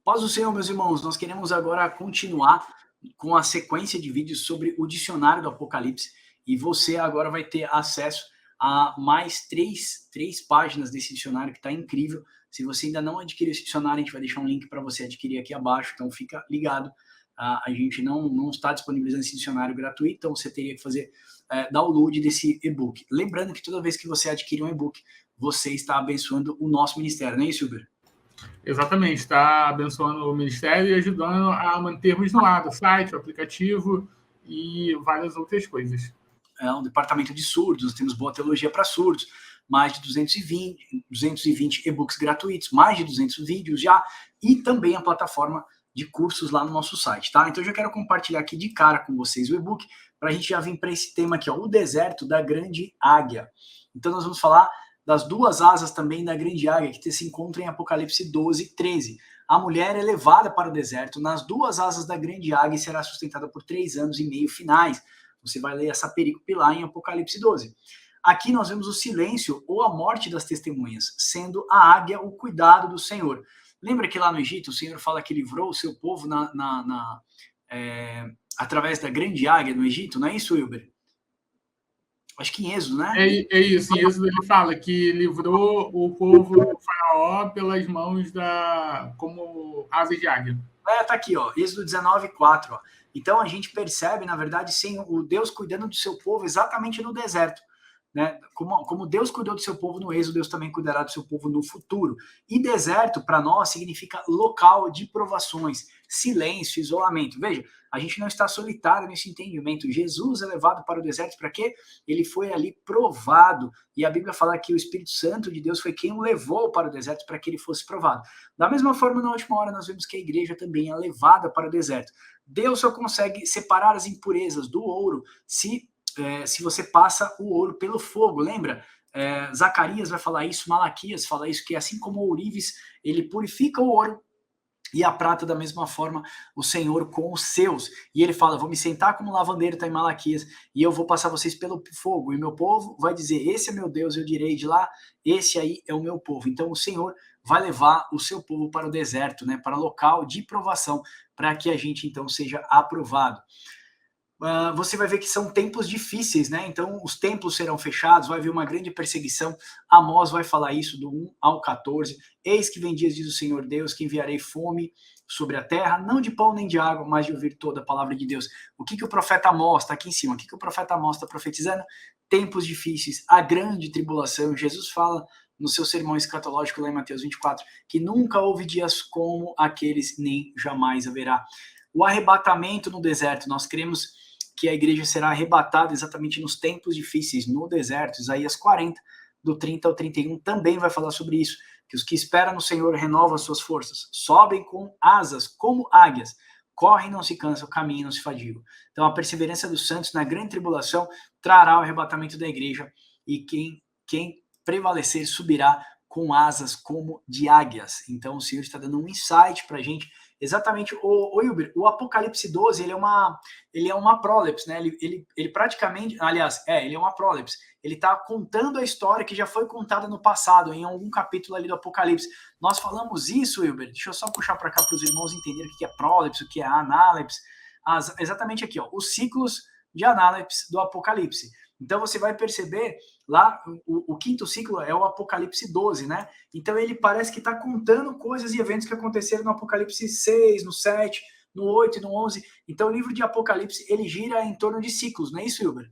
Paz do Senhor, meus irmãos, nós queremos agora continuar com a sequência de vídeos sobre o dicionário do Apocalipse e você agora vai ter acesso a mais três páginas desse dicionário que está incrível. Se você ainda não adquiriu esse dicionário, a gente vai deixar um link para você adquirir aqui abaixo, então fica ligado. A gente não está disponibilizando esse dicionário gratuito, então você teria que fazer download desse e-book. Lembrando que toda vez que você adquire um e-book, você está abençoando o nosso ministério, não é isso, Uber? Exatamente, está abençoando o ministério e ajudando a mantermos no ar o site, o aplicativo e várias outras coisas. É um departamento de surdos, nós temos Boa Teologia para surdos, mais de 220 e-books gratuitos, mais de 200 vídeos já, e também a plataforma de cursos lá no nosso site, tá? Então eu já quero compartilhar aqui de cara com vocês o e-book, para a gente já vir para esse tema aqui, ó, o deserto da grande águia. Então nós vamos falar das duas asas também da grande águia, que se encontra em Apocalipse 12, 13. A mulher é levada para o deserto nas duas asas da grande águia e será sustentada por 3 anos e meio finais. Você vai ler essa perícope lá em Apocalipse 12. Aqui nós vemos o silêncio ou a morte das testemunhas, sendo a águia o cuidado do Senhor. Lembra que lá no Egito o Senhor fala que livrou o seu povo através da grande águia no Egito, não é isso, Wilber? Acho que em Êxodo, né? É isso, em Êxodo ele fala que livrou o povo do faraó pelas mãos como asas de águia. Tá aqui, ó, Êxodo 19, 4. Ó. Então a gente percebe, na verdade, sim, o Deus cuidando do seu povo exatamente no deserto. Né? Como Deus cuidou do seu povo no Êxodo, Deus também cuidará do seu povo no futuro. E deserto, para nós, significa local de provações, silêncio, isolamento. Veja, a gente não está solitário nesse entendimento. Jesus é levado para o deserto para quê? Ele foi ali provado. E a Bíblia fala que o Espírito Santo de Deus foi quem o levou para o deserto para que ele fosse provado. Da mesma forma, na última hora, nós vemos que a igreja também é levada para o deserto. Deus só consegue separar as impurezas do ouro se você passa o ouro pelo fogo, lembra? Zacarias vai falar isso, Malaquias fala isso, que assim como o ourives, ele purifica o ouro, e a prata da mesma forma, o Senhor com os seus. E ele fala, vou me sentar como lavandeiro, está em Malaquias, e eu vou passar vocês pelo fogo, e meu povo vai dizer, esse é meu Deus, eu direi de lá, esse aí é o meu povo. Então o Senhor vai levar o seu povo para o deserto, né, para local de provação, para que a gente então seja aprovado. Você vai ver que são tempos difíceis, né? Então, os templos serão fechados, vai haver uma grande perseguição. Amós vai falar isso do 1 ao 14. Eis que vem dias, diz o Senhor Deus, que enviarei fome sobre a terra, não de pão nem de água, mas de ouvir toda a palavra de Deus. O que o profeta Amós está aqui em cima? O que o profeta Amós está profetizando? Tempos difíceis, a grande tribulação. Jesus fala no seu sermão escatológico lá em Mateus 24, que nunca houve dias como aqueles, nem jamais haverá. O arrebatamento no deserto, nós cremos que a igreja será arrebatada exatamente nos tempos difíceis, no deserto. Isaías 40, do 30 ao 31, também vai falar sobre isso, que os que esperam no Senhor renovam as suas forças, sobem com asas como águias, correm, não se cansam, caminham, não se fadigam. Então, a perseverança dos santos na grande tribulação trará o arrebatamento da igreja, e quem prevalecer subirá com asas como de águias. Então, o Senhor está dando um insight para a gente. Exatamente, o Apocalipse 12, ele é uma prólapse, né? Ele praticamente, aliás, ele é uma prólapse. Ele está contando a história que já foi contada no passado, em algum capítulo ali do Apocalipse. Nós falamos isso, Wilber, deixa eu só puxar para cá para os irmãos entenderem o que é prólapse, o que é análepse. Exatamente aqui, ó, os ciclos de análepse do Apocalipse. Então você vai perceber lá, o quinto ciclo é o Apocalipse 12, né? Então ele parece que está contando coisas e eventos que aconteceram no Apocalipse 6, no 7, no 8 e no 11. Então o livro de Apocalipse, ele gira em torno de ciclos, não é isso, Wilber?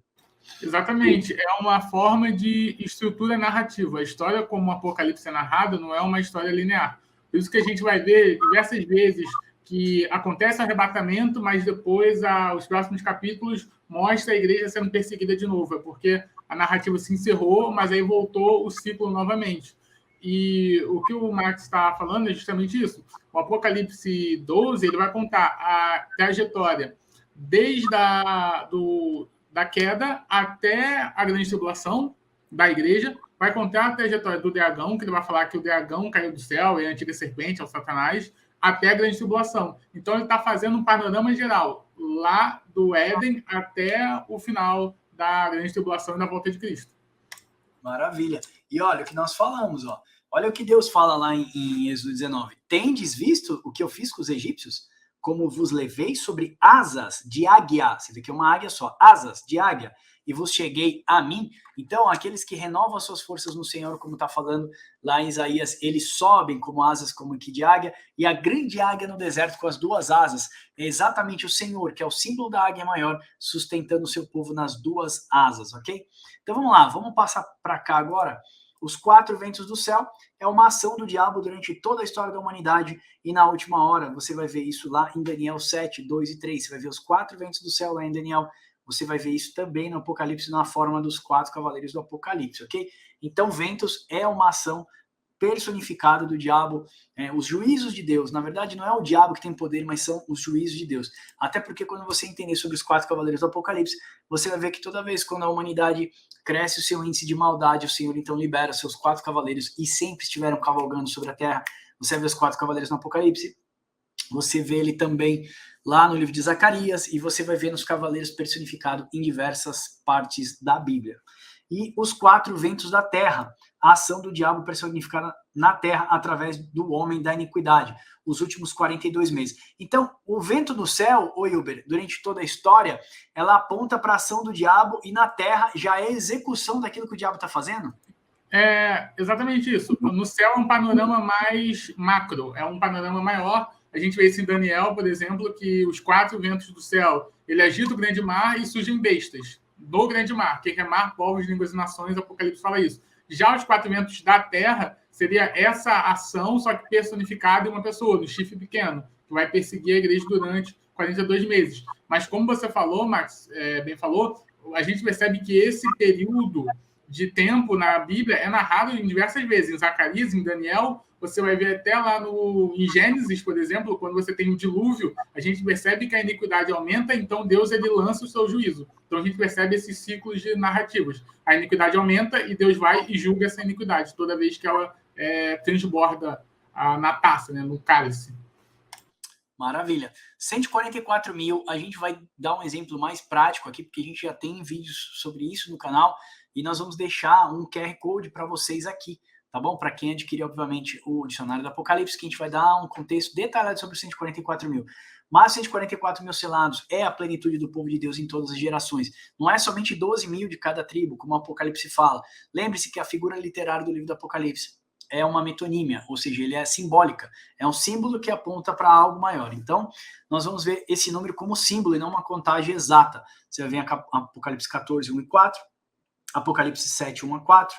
Exatamente, é uma forma de estrutura narrativa. A história como o Apocalipse é narrado não é uma história linear. Por isso que a gente vai ver diversas vezes que acontece o arrebatamento, mas depois os próximos capítulos mostra a igreja sendo perseguida de novo. É porque a narrativa se encerrou, mas aí voltou o ciclo novamente. E o que o Max está falando é justamente isso. O Apocalipse 12 ele vai contar a trajetória desde da queda até a grande tribulação da igreja, vai contar a trajetória do dragão, que ele vai falar que o dragão caiu do céu, é a antiga serpente, é o Satanás, até a grande tribulação. Então, ele está fazendo um panorama geral, lá do Éden até o final da grande tribulação e da volta de Cristo. Maravilha. E olha o que nós falamos, ó. Olha o que Deus fala lá em Êxodo 19. Tendes visto o que eu fiz com os egípcios? Como vos levei sobre asas de águia. Você vê que é uma águia só. Asas de águia. E vos cheguei a mim. Então, aqueles que renovam as suas forças no Senhor, como está falando lá em Isaías, eles sobem como asas, como que de águia. E a grande águia no deserto com as duas asas é exatamente o Senhor, que é o símbolo da águia maior, sustentando o seu povo nas duas asas, ok? Então, vamos lá. Vamos passar para cá agora. Os 4 ventos do céu é uma ação do diabo durante toda a história da humanidade, e na última hora você vai ver isso lá em Daniel 7, 2 e 3. Você vai ver os 4 ventos do céu lá em Daniel. Você vai ver isso também no Apocalipse, na forma dos 4 cavaleiros do Apocalipse, ok? Então, ventos é uma ação personificada do diabo, os juízos de Deus. Na verdade, não é o diabo que tem poder, mas são os juízos de Deus. Até porque quando você entender sobre os 4 cavaleiros do Apocalipse, você vai ver que toda vez quando a humanidade cresce o seu índice de maldade, o Senhor então libera seus 4 cavaleiros e sempre estiveram cavalgando sobre a terra. Você vê os 4 cavaleiros no Apocalipse, você vê ele também lá no livro de Zacarias, e você vai ver nos cavaleiros personificado em diversas partes da Bíblia. E os 4 ventos da terra, a ação do diabo personificada na terra através do homem da iniquidade, os últimos 42 meses. Então, o vento do céu, Wilber, durante toda a história, ela aponta para a ação do diabo, e na terra já é execução daquilo que o diabo está fazendo? É exatamente isso. No céu é um panorama mais macro, é um panorama maior. A gente vê isso em Daniel, por exemplo, que os 4 ventos do céu, ele agita o grande mar e surgem bestas do grande mar, que é mar, povos, línguas e nações. Apocalipse fala isso. Já os 4 ventos da terra seria essa ação, só que personificada em uma pessoa, no chifre pequeno, que vai perseguir a igreja durante 42 meses. Mas como você falou, Max, bem falou, a gente percebe que esse período de tempo na Bíblia é narrado em diversas vezes. Em Zacarias, em Daniel, você vai ver até lá em Gênesis, por exemplo, quando você tem o dilúvio, a gente percebe que a iniquidade aumenta, então Deus ele lança o seu juízo. Então a gente percebe esses ciclos de narrativas. A iniquidade aumenta e Deus vai e julga essa iniquidade toda vez que ela transborda na taça, né, no cálice. Maravilha. 144 mil, a gente vai dar um exemplo mais prático aqui, porque a gente já tem vídeos sobre isso no canal, e nós vamos deixar um QR Code para vocês aqui, tá bom? Para quem adquirir, obviamente, o dicionário do Apocalipse, que a gente vai dar um contexto detalhado sobre os 144 mil. Mas 144 mil selados é a plenitude do povo de Deus em todas as gerações. Não é somente 12 mil de cada tribo, como o Apocalipse fala. Lembre-se que a figura literária do livro do Apocalipse é uma metonímia, ou seja, ele é simbólica. É um símbolo que aponta para algo maior. Então, nós vamos ver esse número como símbolo e não uma contagem exata. Você vai ver Apocalipse 14, 1 e 4, Apocalipse 7, 1 a 4.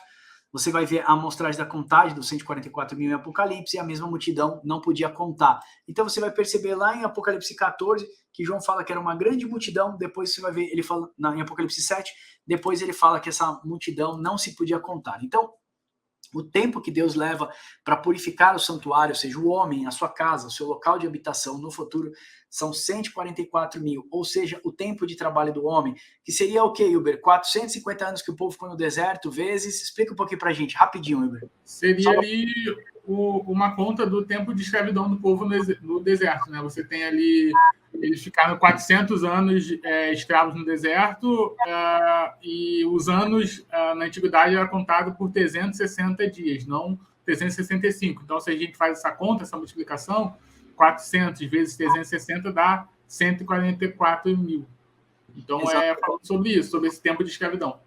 Você vai ver a amostragem da contagem dos 144 mil em Apocalipse, e a mesma multidão não podia contar. Então você vai perceber lá em Apocalipse 14, que João fala que era uma grande multidão, depois você vai ver, ele fala em Apocalipse 7, depois ele fala que essa multidão não se podia contar. Então, o tempo que Deus leva para purificar o santuário, ou seja, o homem, a sua casa, o seu local de habitação no futuro, são 144 mil, ou seja, o tempo de trabalho do homem, que seria o quê, Uber? 450 anos que o povo ficou no deserto, vezes... Explica um pouquinho para a gente, rapidinho, Uber. Seria ali uma conta do tempo de escravidão do povo no deserto, né? Você tem ali... Eles ficaram 400 anos escravos no deserto, e os anos na antiguidade era contado por 360 dias, não 365. Então, se a gente faz essa conta, essa multiplicação, 400 vezes 360 dá 144 mil. Então, falando sobre isso, sobre esse tempo de escravidão.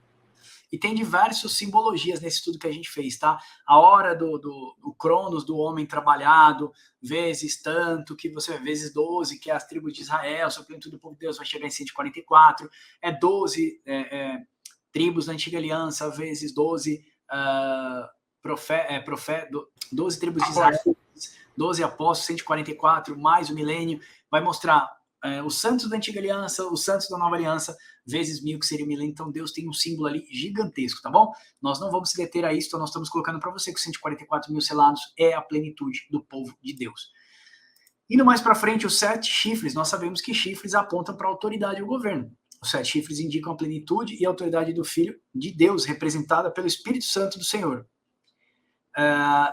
E tem diversas simbologias nesse estudo que a gente fez, tá? A hora do Cronos, do homem trabalhado, vezes tanto, que você vê vezes 12, que é as tribos de Israel, só que tudo do povo de Deus vai chegar em 144, 12 tribos da antiga aliança, vezes 12 12 tribos de Israel, 12 apóstolos, 144, mais o milênio, vai mostrar os santos da antiga aliança, os santos da nova aliança, vezes 1000, que seria o milênio. Então Deus tem um símbolo ali gigantesco, tá bom? Nós não vamos se deter a isso, então nós estamos colocando para você que os 144 mil selados é a plenitude do povo de Deus. Indo mais para frente, os 7 chifres, nós sabemos que chifres apontam para a autoridade e o governo. Os 7 chifres indicam a plenitude e a autoridade do Filho de Deus, representada pelo Espírito Santo do Senhor.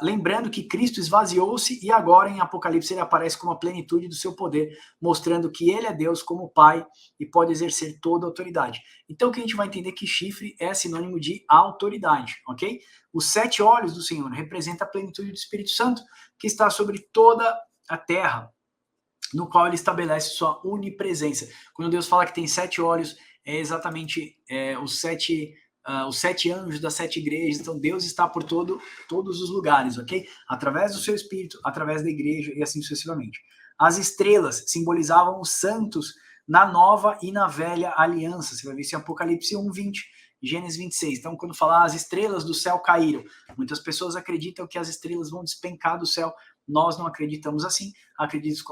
lembrando que Cristo esvaziou-se e agora em Apocalipse ele aparece como a plenitude do seu poder, mostrando que ele é Deus como Pai e pode exercer toda a autoridade. Então que a gente vai entender que chifre é sinônimo de autoridade, ok? Os 7 olhos do Senhor representam a plenitude do Espírito Santo que está sobre toda a terra, no qual ele estabelece sua onipresença. Quando Deus fala que tem 7 olhos, é exatamente os 7 anjos das 7 igrejas. Então Deus está por todos os lugares, ok? Através do seu Espírito, através da igreja e assim sucessivamente. As estrelas simbolizavam os santos na nova e na velha aliança. Você vai ver isso em Apocalipse 1:20, Gênesis 26. Então, quando falar as estrelas do céu caíram, muitas pessoas acreditam que as estrelas vão despencar do céu. Nós não acreditamos assim. Acredito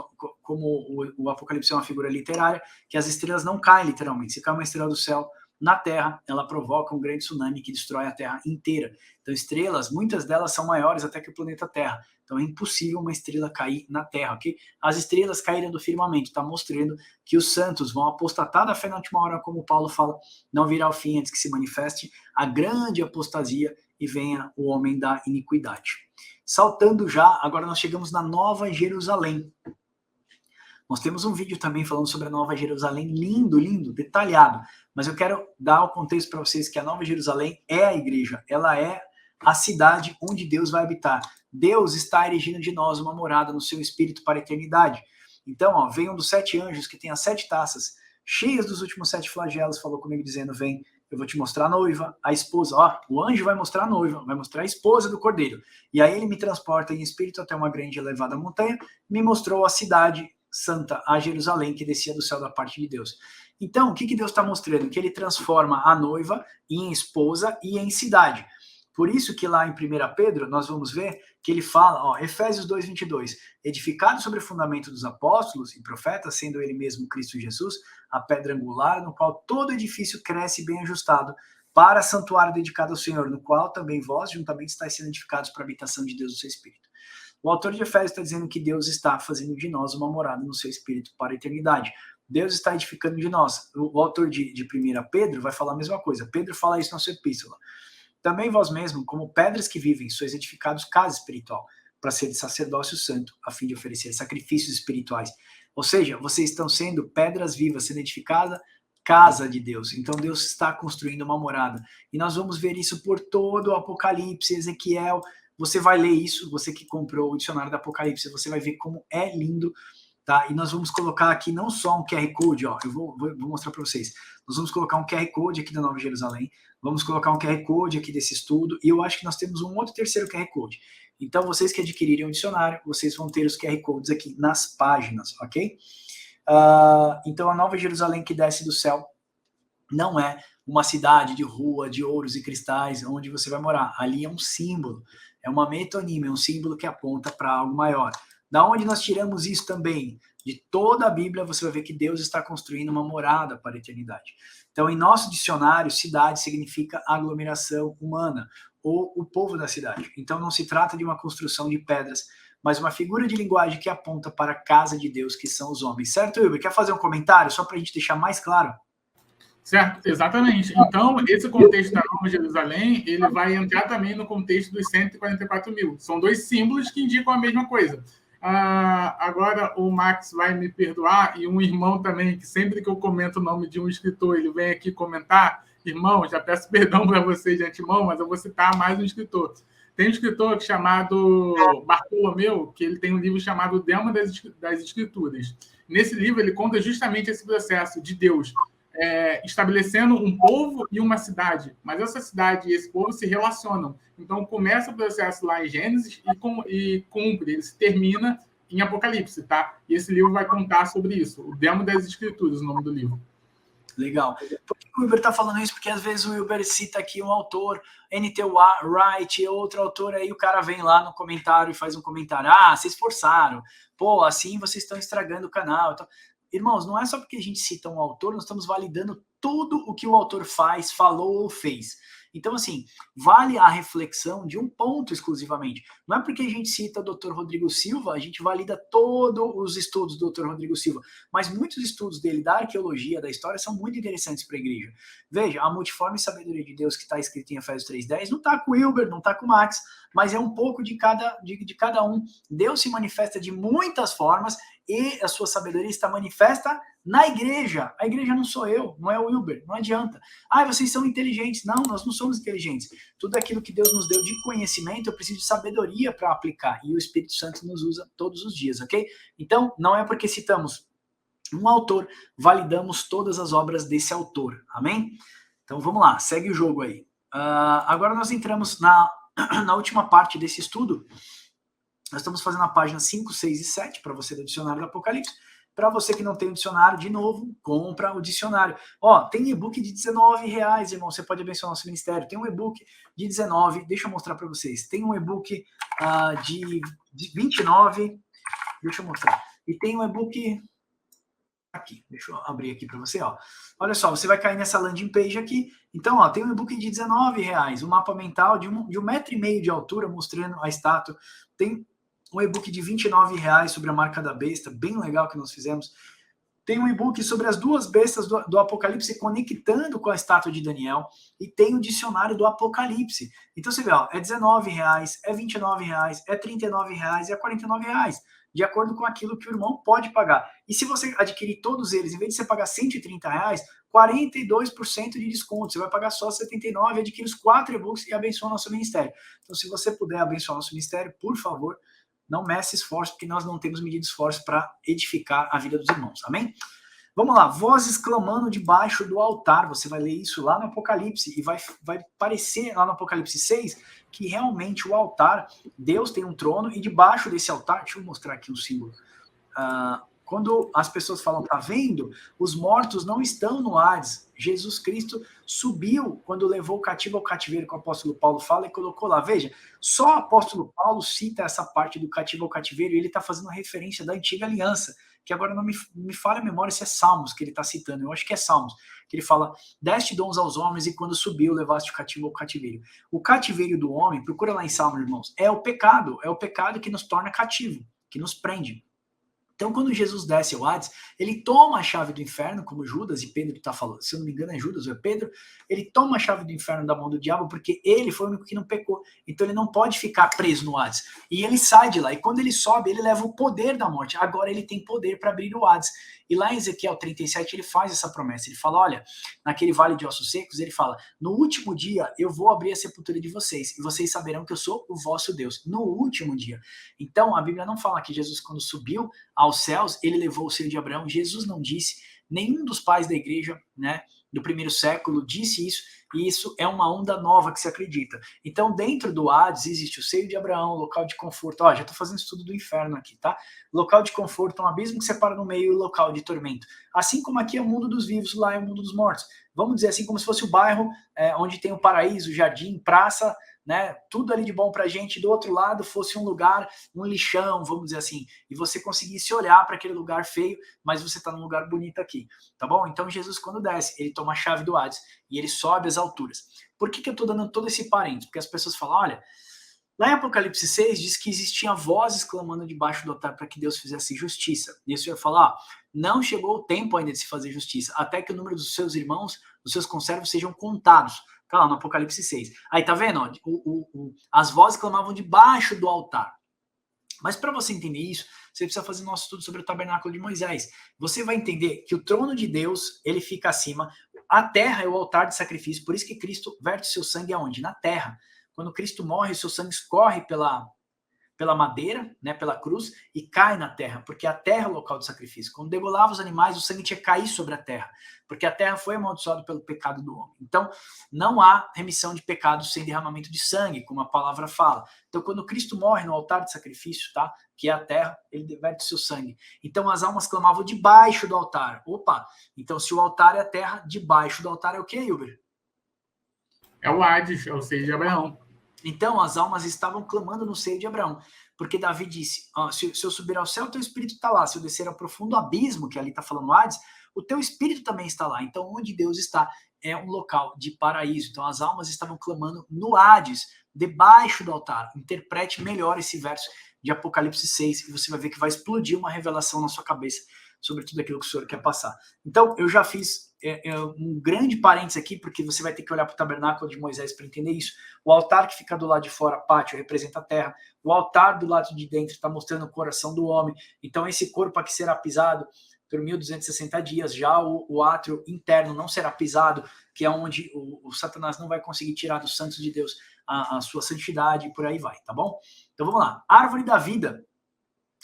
como o Apocalipse é uma figura literária, que as estrelas não caem literalmente. Se cai uma estrela do céu na Terra, ela provoca um grande tsunami que destrói a Terra inteira. Então, estrelas, muitas delas são maiores até que o planeta Terra. Então, é impossível uma estrela cair na Terra, ok? As estrelas caíram do firmamento, está mostrando que os santos vão apostatar da fé na última hora, como Paulo fala, não virá o fim antes que se manifeste a grande apostasia e venha o homem da iniquidade. Saltando já, agora nós chegamos na Nova Jerusalém. Nós temos um vídeo também falando sobre a Nova Jerusalém, lindo, lindo, detalhado. Mas eu quero dar o contexto para vocês que a Nova Jerusalém é a igreja. Ela é a cidade onde Deus vai habitar. Deus está erigindo de nós uma morada no seu espírito para a eternidade. Então, ó, vem um dos 7 anjos que tem as 7 taças cheias dos últimos 7 flagelos, falou comigo dizendo, vem, eu vou te mostrar a noiva, a esposa. Ó, o anjo vai mostrar a noiva, vai mostrar a esposa do cordeiro. E aí ele me transporta em espírito até uma grande e elevada montanha, me mostrou a cidade santa, a Jerusalém, que descia do céu da parte de Deus. Então, o que Deus está mostrando? Que ele transforma a noiva em esposa e em cidade. Por isso que lá em 1 Pedro, nós vamos ver que ele fala, ó, Efésios 2:22, edificado sobre o fundamento dos apóstolos e profetas, sendo ele mesmo Cristo Jesus, a pedra angular, no qual todo edifício cresce bem ajustado, para santuário dedicado ao Senhor, no qual também vós juntamente estáis sendo edificados para a habitação de Deus no seu Espírito. O autor de Efésios está dizendo que Deus está fazendo de nós uma morada no seu Espírito para a eternidade. Deus está edificando de nós. O autor de 1 Pedro vai falar a mesma coisa. Pedro fala isso na sua epístola. Também vós mesmos, como pedras que vivem, sois edificados casa espiritual, para ser de sacerdócio santo, a fim de oferecer sacrifícios espirituais. Ou seja, vocês estão sendo pedras vivas, sendo edificada casa de Deus. Então Deus está construindo uma morada. E nós vamos ver isso por todo o Apocalipse, Ezequiel. Você vai ler isso, você que comprou o dicionário do Apocalipse, você vai ver como é lindo, tá? E nós vamos colocar aqui não só um QR Code, ó, eu vou mostrar para vocês. Nós vamos colocar um QR Code aqui da Nova Jerusalém, vamos colocar um QR Code aqui desse estudo, e eu acho que nós temos um outro terceiro QR Code. Então, vocês que adquirirem o dicionário, vocês vão ter os QR Codes aqui nas páginas, ok? Então, a Nova Jerusalém que desce do céu não é uma cidade de rua, de ouros e cristais, onde você vai morar. Ali é um símbolo, é uma metonímia, é um símbolo que aponta para algo maior. Da onde nós tiramos isso também? De toda a Bíblia, você vai ver que Deus está construindo uma morada para a eternidade. Então, em nosso dicionário, cidade significa aglomeração humana, ou o povo da cidade. Então, não se trata de uma construção de pedras, mas uma figura de linguagem que aponta para a casa de Deus, que são os homens. Certo, Wilber? Quer fazer um comentário, só para a gente deixar mais claro? Certo, exatamente. Então, esse contexto da Nova Jerusalém, ele vai entrar também no contexto dos 144 mil. São 2 símbolos que indicam a mesma coisa. Agora o Max vai me perdoar, e um irmão também, que sempre que eu comento o nome de um escritor, ele vem aqui comentar. Irmão, já peço perdão para você de antemão, mas eu vou citar mais um escritor. Tem um escritor chamado Bartolomeu, que ele tem um livro chamado O Dema das Escrituras. Nesse livro, ele conta justamente esse processo de Deus estabelecendo um povo e uma cidade, mas essa cidade e esse povo se relacionam. Então começa o processo lá em Gênesis e cumpre, ele se termina em Apocalipse, tá? E esse livro vai contar sobre isso, o Demo das Escrituras, o nome do livro. Legal. Por que o Wilber está falando isso? Porque às vezes o Wilber cita aqui um autor, N.T. Wright, outro autor, aí o cara vem lá no comentário e faz um comentário, vocês forçaram, pô, assim vocês estão estragando o canal, então... Irmãos, não é só porque a gente cita um autor, nós estamos validando tudo o que o autor faz, falou ou fez. Então, assim, vale a reflexão de um ponto exclusivamente. Não é porque a gente cita o Dr. Rodrigo Silva, a gente valida todos os estudos do Dr. Rodrigo Silva, mas muitos estudos dele da arqueologia, da história, são muito interessantes para a igreja. Veja, a multiforme sabedoria de Deus que está escrita em Efésios 3:10 não está com o Wilber, não está com o Max, mas é um pouco de cada um. Deus se manifesta de muitas formas e a sua sabedoria está manifesta na igreja. A igreja não sou eu, não é o Wilber, não adianta. Ah, vocês são inteligentes. Não, nós não somos inteligentes. Tudo aquilo que Deus nos deu de conhecimento, eu preciso de sabedoria para aplicar. E o Espírito Santo nos usa todos os dias, ok? Então, não é porque citamos um autor, validamos todas as obras desse autor. Amém? Então, vamos lá, segue o jogo aí. Agora nós entramos na última parte desse estudo. Nós estamos fazendo a página 5, 6 e 7 para você do dicionário do Apocalipse. Para você que não tem o dicionário, de novo, compra o dicionário. Ó, tem e-book de R$19, irmão. Você pode abençoar nosso ministério. Tem um e-book de 19. Deixa eu mostrar para vocês. Tem um e-book de 29. Deixa eu mostrar. E tem um e-book aqui. Deixa eu abrir aqui para você, ó. Olha só, você vai cair nessa landing page aqui. Então, ó, tem um e-book de R$19, um mapa mental de 1,5 metro de altura, mostrando a estátua. Tem um e-book de R$29 sobre a marca da besta, bem legal que nós fizemos. Tem um e-book sobre as duas bestas do Apocalipse conectando com a estátua de Daniel. E tem o dicionário do Apocalipse. Então você vê, ó, é R$19, é R$29, é R$39 e é R$49, de acordo com aquilo que o irmão pode pagar. E se você adquirir todos eles, em vez de você pagar R$130, 42% de desconto. Você vai pagar só R$79, adquire os 4 e-books e abençoa o nosso ministério. Então, se você puder abençoar o nosso ministério, por favor, não meça esforço, porque nós não temos medido esforço para edificar a vida dos irmãos. Amém? Vamos lá. Vozes clamando debaixo do altar. Você vai ler isso lá no Apocalipse e vai parecer lá no Apocalipse 6 que realmente o altar, Deus tem um trono e debaixo desse altar, deixa eu mostrar aqui um símbolo. Quando as pessoas falam, tá vendo? Os mortos não estão no Hades. Jesus Cristo subiu quando levou o cativo ao cativeiro, que o apóstolo Paulo fala, e colocou lá. Veja, só o apóstolo Paulo cita essa parte do cativo ao cativeiro, e ele está fazendo referência da antiga aliança, que agora não me falha a memória se é Salmos que ele está citando, eu acho que é Salmos, que ele fala, deste dons aos homens e quando subiu levaste o cativo ao cativeiro. O cativeiro do homem, procura lá em Salmos, irmãos, é o pecado que nos torna cativo, que nos prende. Então, quando Jesus desce ao Hades, ele toma a chave do inferno, como Judas, e Pedro está falando, se eu não me engano é Judas ou é Pedro, ele toma a chave do inferno da mão do diabo, porque ele foi o único que não pecou. Então, ele não pode ficar preso no Hades. E ele sai de lá, e quando ele sobe, ele leva o poder da morte. Agora ele tem poder para abrir o Hades. E lá em Ezequiel 37, ele faz essa promessa. Ele fala, olha, naquele vale de ossos secos, ele fala, no último dia eu vou abrir a sepultura de vocês, e vocês saberão que eu sou o vosso Deus. No último dia. Então, a Bíblia não fala que Jesus, quando subiu aos céus, ele levou o seio de Abraão. Jesus não disse, nenhum dos pais da igreja, né, do primeiro século disse isso, e isso é uma onda nova que se acredita. Então, dentro do Hades existe o seio de Abraão, local de conforto. Ó, já estou fazendo estudo do inferno aqui, tá? Local de conforto, um abismo que separa no meio e o local de tormento. Assim como aqui é o mundo dos vivos, lá é o mundo dos mortos. Vamos dizer assim, como se fosse o bairro onde tem o paraíso, o jardim, praça, né, tudo ali de bom pra gente, do outro lado fosse um lugar, um lixão, vamos dizer assim, e você conseguisse olhar para aquele lugar feio, mas você está num lugar bonito aqui, tá bom? Então Jesus, quando desce, ele toma a chave do Hades e ele sobe as alturas. Por que eu tô dando todo esse parênteses? Porque as pessoas falam, olha, lá em Apocalipse 6 diz que existiam vozes clamando debaixo do altar para que Deus fizesse justiça. E o Senhor fala, não chegou o tempo ainda de se fazer justiça, até que o número dos seus irmãos, dos seus conservos sejam contados. Tá lá no Apocalipse 6. Aí tá vendo? Ó, as vozes clamavam debaixo do altar. Mas para você entender isso, você precisa fazer nosso estudo sobre o tabernáculo de Moisés. Você vai entender que o trono de Deus, ele fica acima. A terra é o altar de sacrifício. Por isso que Cristo verte seu sangue aonde? Na terra. Quando Cristo morre, seu sangue escorre pela madeira, né, pela cruz, e cai na terra, porque a terra é o local de sacrifício. Quando degolava os animais, o sangue tinha que cair sobre a terra, porque a terra foi amaldiçoada pelo pecado do homem. Então, não há remissão de pecados sem derramamento de sangue, como a palavra fala. Então, quando Cristo morre no altar de sacrifício, tá, que é a terra, ele deverte o seu sangue. Então, as almas clamavam debaixo do altar. Opa! Então, se o altar é a terra, debaixo do altar é o quê, Hilber? É o Hades, é o seio de Abraão. Então, as almas estavam clamando no seio de Abraão, porque Davi disse, se eu subir ao céu, o teu espírito está lá, se eu descer ao profundo abismo, que ali está falando Hades, o teu espírito também está lá. Então, onde Deus está, é um local de paraíso. Então as almas estavam clamando no Hades, debaixo do altar. Interprete melhor esse verso de Apocalipse 6 e você vai ver que vai explodir uma revelação na sua cabeça sobre tudo aquilo que o Senhor quer passar. Então, eu já fiz um grande parênteses aqui, porque você vai ter que olhar para o tabernáculo de Moisés para entender isso. O altar que fica do lado de fora, pátio, representa a terra. O altar do lado de dentro está mostrando o coração do homem. Então, esse corpo aqui será pisado por 1.260 dias. Já o átrio interno não será pisado, que é onde o Satanás não vai conseguir tirar dos santos de Deus a sua santidade e por aí vai, tá bom? Então, vamos lá. Árvore da vida.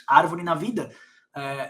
A árvore na vida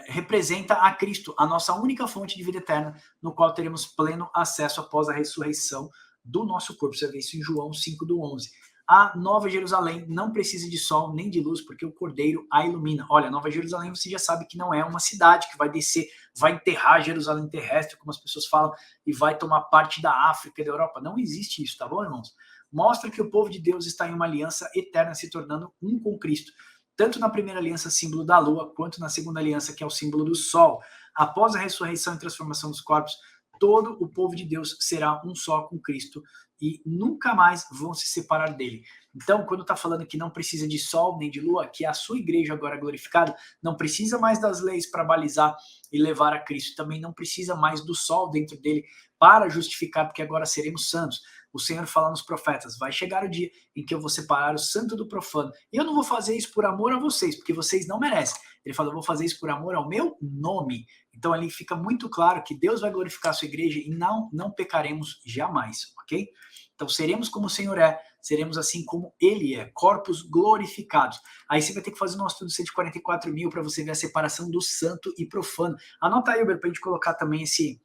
representa a Cristo, a nossa única fonte de vida eterna, no qual teremos pleno acesso após a ressurreição do nosso corpo. Você vê isso em João 5:11. A Nova Jerusalém não precisa de sol nem de luz, porque o Cordeiro a ilumina. Olha, Nova Jerusalém você já sabe que não é uma cidade que vai descer, vai enterrar Jerusalém terrestre, como as pessoas falam, e vai tomar parte da África e da Europa. Não existe isso, tá bom, irmãos? Mostra que o povo de Deus está em uma aliança eterna, se tornando um com Cristo. Tanto na primeira aliança, símbolo da lua, quanto na segunda aliança, que é o símbolo do sol. Após a ressurreição e transformação dos corpos, todo o povo de Deus será um só com Cristo e nunca mais vão se separar dele. Então, quando está falando que não precisa de sol nem de lua, que a sua igreja agora é glorificada, não precisa mais das leis para balizar e levar a Cristo. Também não precisa mais do sol dentro dele para justificar, porque agora seremos santos. O Senhor fala nos profetas, vai chegar o dia em que eu vou separar o santo do profano. E eu não vou fazer isso por amor a vocês, porque vocês não merecem. Ele fala, eu vou fazer isso por amor ao meu nome. Então ali fica muito claro que Deus vai glorificar a sua igreja e não pecaremos jamais, ok? Então seremos como o Senhor é, seremos assim como Ele é, corpos glorificados. Aí você vai ter que fazer o nosso estudo 144.000 para você ver a separação do santo e profano. Anota aí, Uber, para a gente colocar também esse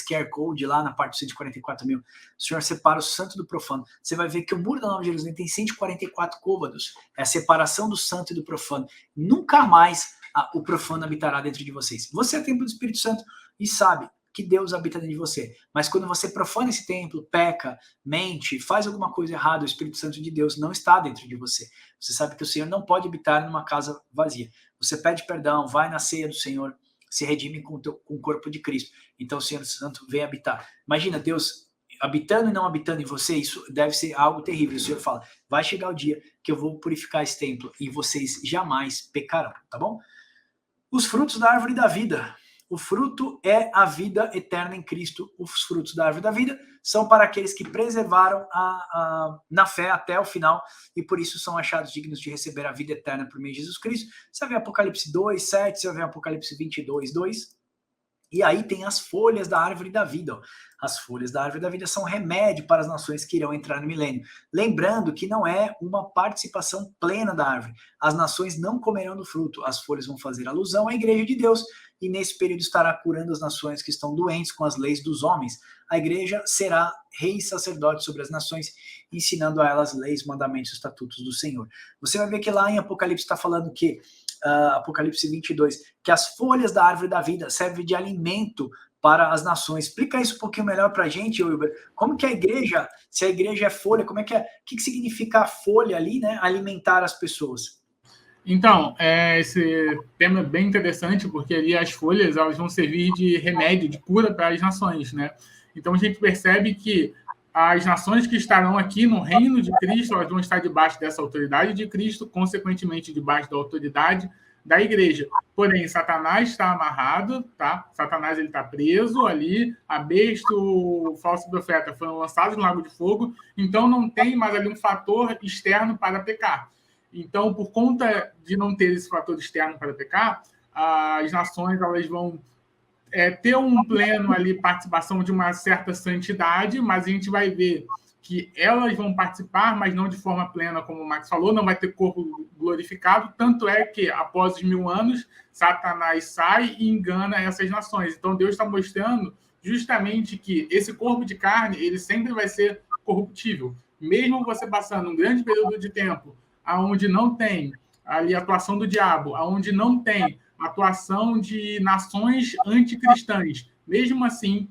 QR Code lá na parte dos 144.000. O Senhor separa o santo do profano. Você vai ver que o muro da Nova Jerusalém tem 144 côvados. É a separação do santo e do profano. Nunca mais o profano habitará dentro de vocês. Você é templo do Espírito Santo e sabe que Deus habita dentro de você. Mas quando você profana esse templo, peca, mente, faz alguma coisa errada, o Espírito Santo de Deus não está dentro de você. Você sabe que o Senhor não pode habitar numa casa vazia. Você pede perdão, vai na ceia do Senhor, se redime com o corpo de Cristo. Então o Senhor Santo vem habitar. Imagina Deus habitando e não habitando em você, isso deve ser algo terrível. O Senhor fala, vai chegar o dia que eu vou purificar esse templo e vocês jamais pecarão, tá bom? Os frutos da árvore da vida. O fruto é a vida eterna em Cristo. Os frutos da árvore da vida são para aqueles que preservaram na fé até o final e por isso são achados dignos de receber a vida eterna por meio de Jesus Cristo. Você vai ver Apocalipse 2:7, você vai ver Apocalipse 22:2. E aí tem as folhas da árvore da vida. Ó. As folhas da árvore da vida são remédio para as nações que irão entrar no milênio. Lembrando que não é uma participação plena da árvore. As nações não comerão do fruto. As folhas vão fazer alusão à igreja de Deus e nesse período estará curando as nações que estão doentes com as leis dos homens. A igreja será rei e sacerdote sobre as nações, ensinando a elas leis, mandamentos e estatutos do Senhor. Você vai ver que lá em Apocalipse está falando que Apocalipse 22, que as folhas da árvore da vida servem de alimento para as nações. Explica isso um pouquinho melhor para a gente, Wilber. Como que a igreja, se a igreja é folha, como é que é? O que significa a folha ali, né? Alimentar as pessoas. Então, esse tema é bem interessante, porque ali as folhas elas vão servir de remédio, de cura para as nações, né? Então a gente percebe que as nações que estarão aqui no reino de Cristo, elas vão estar debaixo dessa autoridade de Cristo, consequentemente debaixo da autoridade da igreja. Porém, Satanás está amarrado, tá? Satanás ele está preso ali, a besta, o falso profeta foram lançados no lago de fogo, então não tem mais ali um fator externo para pecar. Então, por conta de não ter esse fator externo para pecar, as nações elas vão ter um pleno ali, participação de uma certa santidade, mas a gente vai ver que elas vão participar, mas não de forma plena, como o Max falou, não vai ter corpo glorificado, tanto é que, após os 1000 anos, Satanás sai e engana essas nações. Então, Deus está mostrando justamente que esse corpo de carne, ele sempre vai ser corruptível. Mesmo você passando um grande período de tempo onde não tem ali a atuação do diabo, onde não tem atuação de nações anticristãs. Mesmo assim,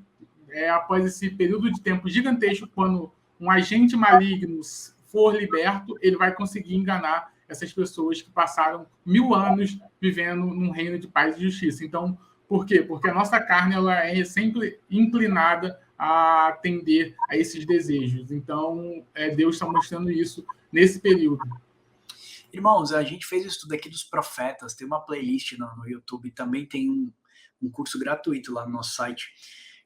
após esse período de tempo gigantesco, quando um agente maligno for liberto, ele vai conseguir enganar essas pessoas que passaram 1000 anos vivendo num reino de paz e justiça. Então, por quê? Porque a nossa carne ela é sempre inclinada a atender a esses desejos. Então, Deus está mostrando isso nesse período. Irmãos, a gente fez o estudo aqui dos profetas, tem uma playlist no YouTube, também tem um curso gratuito lá no nosso site,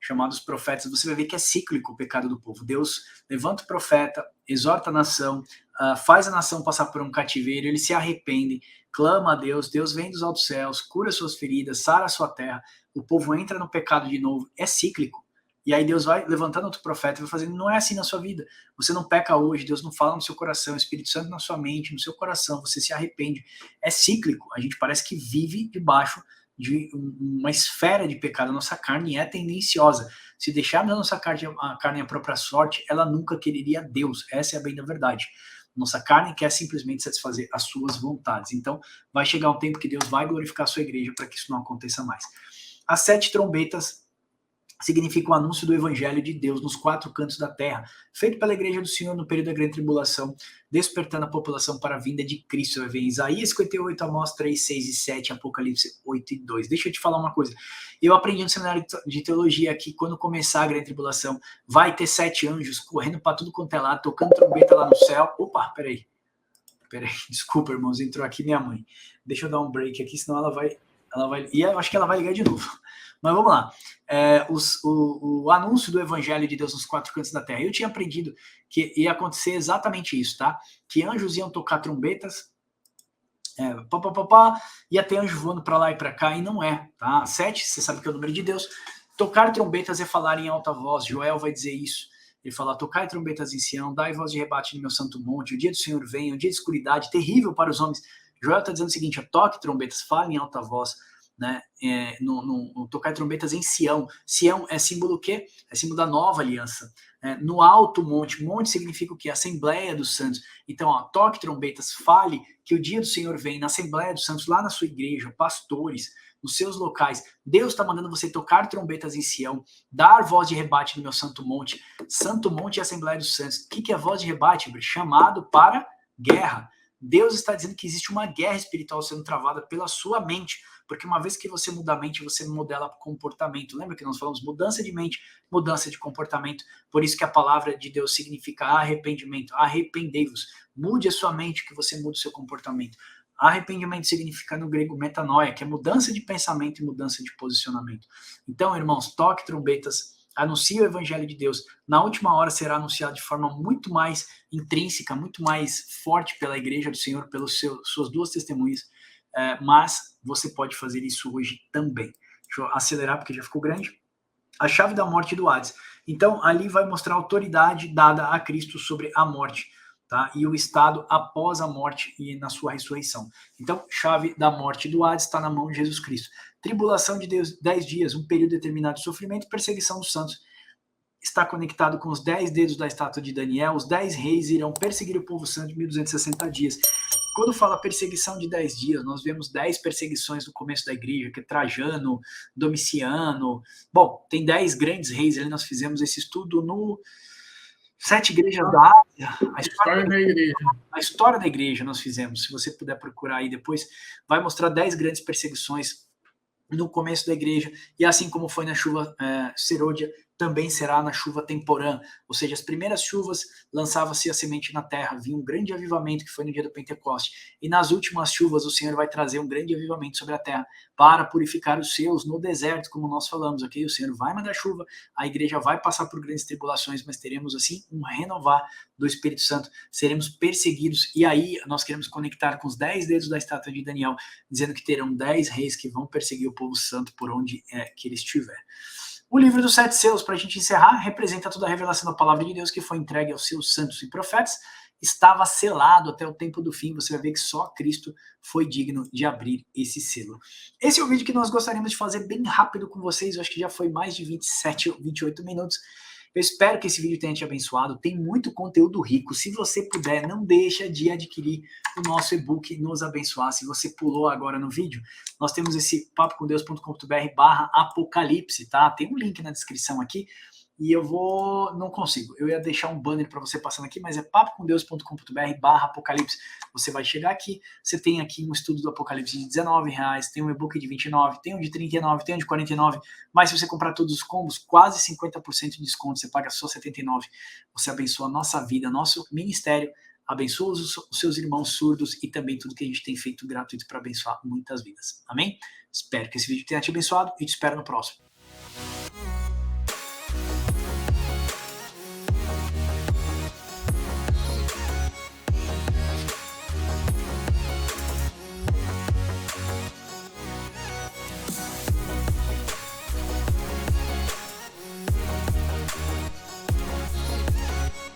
chamado Os Profetas. Você vai ver que é cíclico o pecado do povo. Deus levanta o profeta, exorta a nação, faz a nação passar por um cativeiro, ele se arrepende, clama a Deus, Deus vem dos altos céus, cura suas feridas, sara a sua terra, o povo entra no pecado de novo, é cíclico. E aí Deus vai levantando outro profeta e vai fazendo, não é assim na sua vida. Você não peca hoje, Deus não fala no seu coração, o Espírito Santo na sua mente, no seu coração, você se arrepende. É cíclico, a gente parece que vive debaixo de uma esfera de pecado. A nossa carne é tendenciosa. Se deixarmos a nossa carne à própria sorte, ela nunca quereria Deus. Essa é a bem da verdade. Nossa carne quer simplesmente satisfazer as suas vontades. Então, vai chegar um tempo que Deus vai glorificar a sua igreja para que isso não aconteça mais. As 7 trombetas significa o anúncio do evangelho de Deus nos 4 cantos da terra, feito pela igreja do Senhor no período da grande tribulação, despertando a população para a vinda de Cristo. Vai ver Isaías 58, Amós 3, 6 e 7, Apocalipse 8 e 2. Deixa eu te falar uma coisa. Eu aprendi no seminário de teologia que quando começar a grande tribulação, vai ter 7 anjos correndo para tudo quanto é lado, tocando trombeta lá no céu. Opa, peraí, desculpa, irmãos, entrou aqui minha mãe. Deixa eu dar um break aqui, senão ela vai e eu acho que ela vai ligar de novo. Mas vamos lá. O anúncio do evangelho de Deus nos 4 cantos da terra. Eu tinha aprendido que ia acontecer exatamente isso, tá? Que anjos iam tocar trombetas, ia ter anjo voando para lá e para cá, e não é, tá? 7, você sabe que é o número de Deus. Tocar trombetas é falar em alta voz. Joel vai dizer isso. Ele fala, tocai trombetas em Sião, dai voz de rebate no meu santo monte, o dia do Senhor vem, um dia de escuridade, terrível para os homens. Joel está dizendo o seguinte, toque trombetas, fale em alta voz, né? No tocar trombetas em Sião. Sião é símbolo o quê? É símbolo da nova aliança. No alto monte, monte significa o quê? Assembleia dos santos. Então, toque trombetas, fale que o dia do Senhor vem na Assembleia dos Santos, lá na sua igreja, pastores, nos seus locais. Deus está mandando você tocar trombetas em Sião, dar voz de rebate no meu santo monte. Santo monte e Assembleia dos Santos. O que é voz de rebate? Chamado para guerra. Deus está dizendo que existe uma guerra espiritual sendo travada pela sua mente, porque uma vez que você muda a mente, você modela comportamento. Lembra que nós falamos mudança de mente, mudança de comportamento? Por isso que a palavra de Deus significa arrependimento. Arrependei-vos. Mude a sua mente que você muda o seu comportamento. Arrependimento significa no grego metanoia, que é mudança de pensamento e mudança de posicionamento. Então, irmãos, toque trombetas, anuncie o evangelho de Deus. Na última hora será anunciado de forma muito mais intrínseca, muito mais forte pela igreja do Senhor, pelas suas 2 testemunhas, mas você pode fazer isso hoje também. Deixa eu acelerar porque já ficou grande. A chave da morte do Hades. Então, ali vai mostrar a autoridade dada a Cristo sobre a morte, tá? E o estado após a morte e na sua ressurreição. Então, chave da morte do Hades está na mão de Jesus Cristo. Tribulação de Deus, 10 dias, um período determinado de sofrimento e perseguição dos santos. Está conectado com os 10 dedos da estátua de Daniel. Os 10 reis irão perseguir o povo santo de 1260 dias. Quando fala perseguição de 10 dias, nós vemos 10 perseguições no começo da igreja, que é Trajano, Domiciano. Bom, tem 10 grandes reis ali, nós fizemos esse estudo no 7 igrejas da Ásia. A história da igreja nós fizemos. Se você puder procurar aí depois, vai mostrar 10 grandes perseguições no começo da igreja, e assim como foi na chuva serôdia, também será na chuva temporã, ou seja, as primeiras chuvas lançava-se a semente na terra, vinha um grande avivamento que foi no dia do Pentecoste, e nas últimas chuvas o Senhor vai trazer um grande avivamento sobre a terra, para purificar os seus no deserto, como nós falamos, ok? O Senhor vai mandar chuva, a igreja vai passar por grandes tribulações, mas teremos assim um renovar do Espírito Santo, seremos perseguidos, e aí nós queremos conectar com os 10 dedos da estátua de Daniel, dizendo que terão 10 reis que vão perseguir o povo santo por onde que ele estiver. O livro dos 7 selos, para a gente encerrar, representa toda a revelação da palavra de Deus que foi entregue aos seus santos e profetas, estava selado até o tempo do fim. Você vai ver que só Cristo foi digno de abrir esse selo. Esse é o vídeo que nós gostaríamos de fazer bem rápido com vocês, eu acho que já foi mais de 27 ou 28 minutos. Eu espero que esse vídeo tenha te abençoado, tem muito conteúdo rico. Se você puder, não deixa de adquirir o nosso e-book Nos Abençoar. Se você pulou agora no vídeo, nós temos esse papocomdeus.com.br/apocalipse, tá? Tem um link na descrição aqui. e eu não consigo. Eu ia deixar um banner para você passando aqui, mas é papocomdeus.com.br/apocalipse. Você vai chegar aqui, você tem aqui um estudo do Apocalipse de R$19, tem um e-book de R$29, tem um de R$39, tem um de R$49, mas se você comprar todos os combos, quase 50% de desconto, você paga só R$79. Você abençoa a nossa vida, nosso ministério, abençoa os seus irmãos surdos e também tudo que a gente tem feito gratuito para abençoar muitas vidas. Amém? Espero que esse vídeo tenha te abençoado e te espero no próximo.